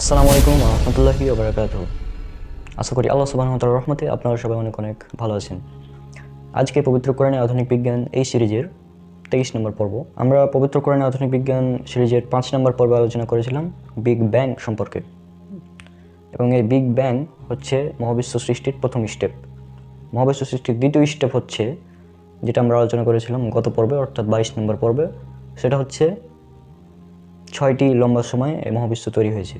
আসসালামু আলাইকুম রহমতুল্লাহি ওবারাকাতুহু। আশা করি আল্লাহ সুবহানাহু ওয়া তাআলার রহমতে আপনারা সবাই অনেক অনেক ভালো আছেন। আজকে পবিত্র কোরআনে আধুনিক বিজ্ঞান এই সিরিজের 23 নম্বর পর্ব। আমরা পবিত্র কোরআনে আধুনিক বিজ্ঞান সিরিজের 5 নম্বর পর্বে আলোচনা করেছিলাম বিগ ব্যাং সম্পর্কে, এবং এই বিগ ব্যাং হচ্ছে মহাবিশ্ব সৃষ্টির প্রথম স্টেপ। মহাবিশ্ব সৃষ্টির দ্বিতীয় স্টেপ হচ্ছে যেটা আমরা আলোচনা করেছিলাম গত পর্বে, অর্থাৎ 22 নম্বর পর্বে, সেটা হচ্ছে 6টি লম্বা সময়ে মহাবিশ্ব তৈরি হয়েছে।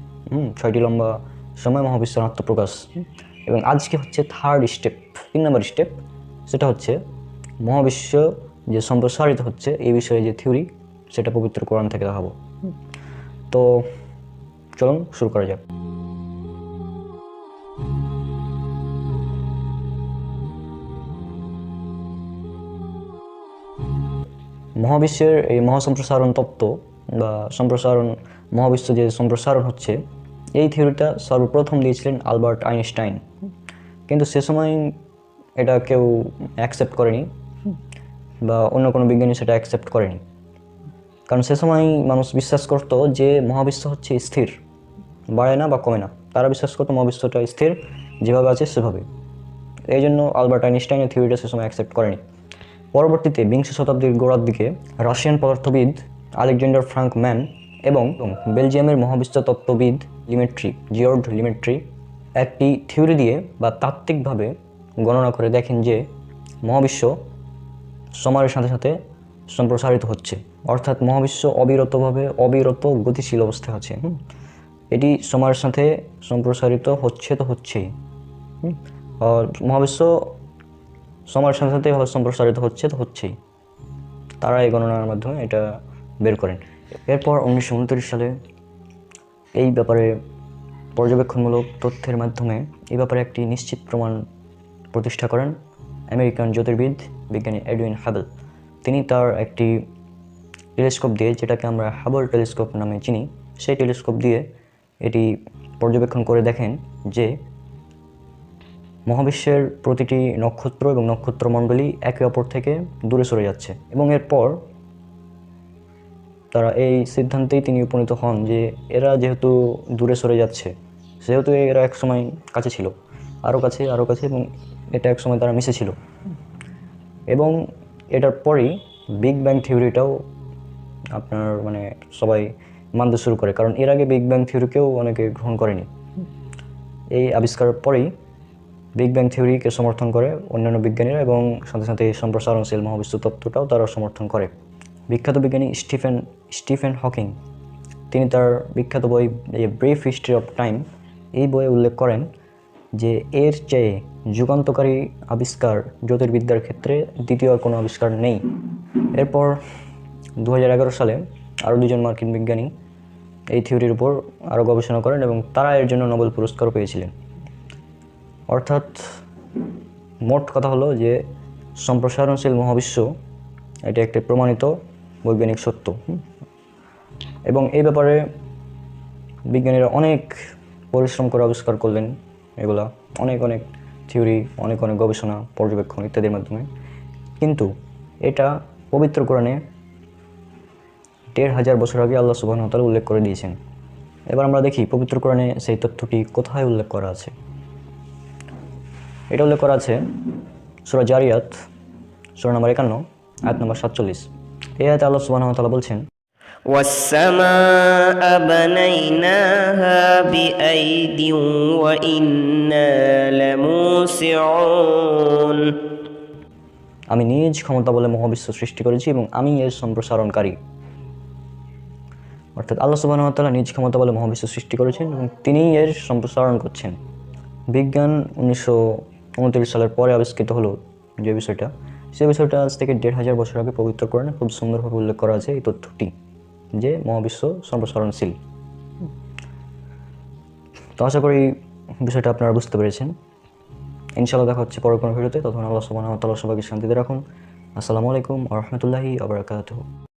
6টি লম্বা সময় মহাবিশ্বের আত্মপ্রকাশ। এবং আজকে হচ্ছে থার্ড স্টেপ, 3 নম্বর স্টেপ, সেটা হচ্ছে মহাবিশ্ব যে সম্প্রসারিত হচ্ছে এই বিষয়ে যে থিওরি, সেটা পবিত্র কোরআন থেকে দেখাবো। তো চলুন শুরু করা যাক। মহাবিশ্বের এই মহাসম্প্রসারণ তত্ত্ব বা সম্প্রসারণ, মহাবিশ্ব যে সম্প্রসারণ হচ্ছে, এই থিওরিটা সর্বপ্রথম দিয়েছিলেন আলবার্ট আইনস্টাইন। কিন্তু সে সময় এটা কেউ অ্যাকসেপ্ট করেনি, বা অন্য কোনো বিজ্ঞানী সেটা অ্যাকসেপ্ট করেনি। কারণ সে সময় মানুষ বিশ্বাস করতো যে মহাবিশ্ব হচ্ছে স্থির, বাড়ে না বা কমে না। তারা বিশ্বাস করতো মহাবিশ্বটা স্থির, যেভাবে আছে সেভাবে। এই জন্য আলবার্ট আইনস্টাইনের থিওরিটা সে সময় অ্যাকসেপ্ট করেনি। পরবর্তীতে 20 শতাব্দীর গোড়ার দিকে রাশিয়ান পদার্থবিদ আলেকজান্ডার ফ্রাঙ্ক ম্যান এবং বেলজিয়ামের মহাবিশ্ব তত্ত্ববিদ জিওর্ড লিমেট্রি একটি থিওরি দিয়ে বা তাত্ত্বিকভাবে গণনা করে দেখেন যে মহাবিশ্ব সময়ের সাথে সাথে সম্প্রসারিত হচ্ছে, অর্থাৎ মহাবিশ্ব অবিরত গতিশীল অবস্থায় আছে। এটি সময়ের সাথে সম্প্রসারিত হচ্ছে তো হচ্ছেই। আর মহাবিশ্ব সময়ের সাথে সাথে সম্প্রসারিত হচ্ছে তো হচ্ছেই। তারা এই গণনার মাধ্যমে এটা বের করেন। এরপর 1929 সালে এই ব্যাপারে পর্যবেক্ষণমূলক তথ্যের মাধ্যমে এই ব্যাপারে একটি নিশ্চিত প্রমাণ প্রতিষ্ঠা করেন আমেরিকান জ্যোতির্বিদ বিজ্ঞানী এডউইন হাবল। তিনি তার একটি টেলিস্কোপ দিয়ে, যেটাকে আমরা হাবল টেলিস্কোপ নামে চিনি, সেই টেলিস্কোপ দিয়ে এটি পর্যবেক্ষণ করে দেখেন যে মহাবিশ্বের প্রতিটি নক্ষত্র এবং নক্ষত্রমণ্ডলী একে অপর থেকে দূরে সরে যাচ্ছে। এবং এরপর তারা এই সিদ্ধান্তেই তিনি উপনীত হন যে এরা যেহেতু দূরে সরে যাচ্ছে, সেহেতু এরা এক সময় কাছে ছিল, আরও কাছে, এবং এটা এক সময় তারা মিশেছিল। এবং এটার পরেই বিগ ব্যাং থিওরিটাও আপনার সবাই মানতে শুরু করে, কারণ এর আগে বিগ ব্যাং থিওরিকেও অনেকে গ্রহণ করেনি। এই আবিষ্কারের পরেই বিগ ব্যাং থিওরিকে সমর্থন করে অন্যান্য বিজ্ঞানীরা, এবং সাথে সাথে সম্প্রসারণশীল মহাবিশ্ব তত্ত্বটাও তারা সমর্থন করে। বিখ্যাত বিজ্ঞানী স্টিফেন হকিং, তিনি তার বিখ্যাত বই ব্রিফ হিস্ট্রি অফ টাইম, এই বইয়ে উল্লেখ করেন যে এর চেয়ে যুগান্তকারী আবিষ্কার জ্যোতির্বিদ্যার ক্ষেত্রে দ্বিতীয় আর কোনো আবিষ্কার নেই। এরপর 2011 সালে আরও 2জন মার্কিন বিজ্ঞানী এই থিওরির উপর আরও গবেষণা করেন, এবং তারা এর জন্য নোবেল পুরস্কারও পেয়েছিলেন। অর্থাৎ মোট কথা হলো যে সম্প্রসারণশীল মহাবিশ্ব এটি একটি প্রমাণিত বৈজ্ঞানিক সত্য। এবং এই ব্যাপারে বিজ্ঞানীরা অনেক পরিশ্রম করে আবিষ্কার করলেন এগুলা, অনেক থিওরি, অনেক গবেষণা, পর্যবেক্ষণ ইত্যাদির মাধ্যমে। কিন্তু এটা পবিত্র কোরআনে 1500 বছর আগে আল্লাহ সুবহানাহু ওয়া তাআলা উল্লেখ করে দিয়েছেন। এবার আমরা দেখি পবিত্র কোরআনে সেই তথ্যটি কোথায় উল্লেখ করা আছে। এটা উল্লেখ করা আছে সূরা জারিয়াত, সূরা নম্বর 51, আয়াত নম্বর 47। এই আয়াতে আল্লাহ সুবহানাহু ওয়া তাআলা বলছেন, والسماء بنيناها بأيد وإنا لموسعون। আমি নিজ ক্ষমতা বলে মহাবিশ্ব সৃষ্টি করেছি এবং আমি এর সম্প্রসারণকারী। অর্থাৎ আল্লাহ সুবহানাহু ওয়া তাআলা নিজ ক্ষমতা বলে মহাবিশ্ব সৃষ্টি করেছেন এবং তিনিই এর সম্প্রসারণ করছেন। বিজ্ঞান 1929 সালের পরে আবিষ্কৃত হলো যে বিষয়টা, সেই বিষয়টা আজ থেকে 1500 বছর আগে পবিত্র কোরআনে খুব সুন্দরভাবে উল্লেখ করা আছে এই তথ্যটি, যে মহাবিশ্ব সম্প্রসারণশীল। তো আশা করি বিষয়টা আপনারা বুঝতে পেরেছেন। ইনশাআল্লাহ দেখা হচ্ছে পরের কোনো ভিডিওতে। তখন আল্লাহ সুবহানাহু ওয়া তাআলা সবাইকে শান্তিতে রাখুন। আসসালামু আলাইকুম ওয়া রাহমাতুল্লাহি ওয়া বারাকাতুহু।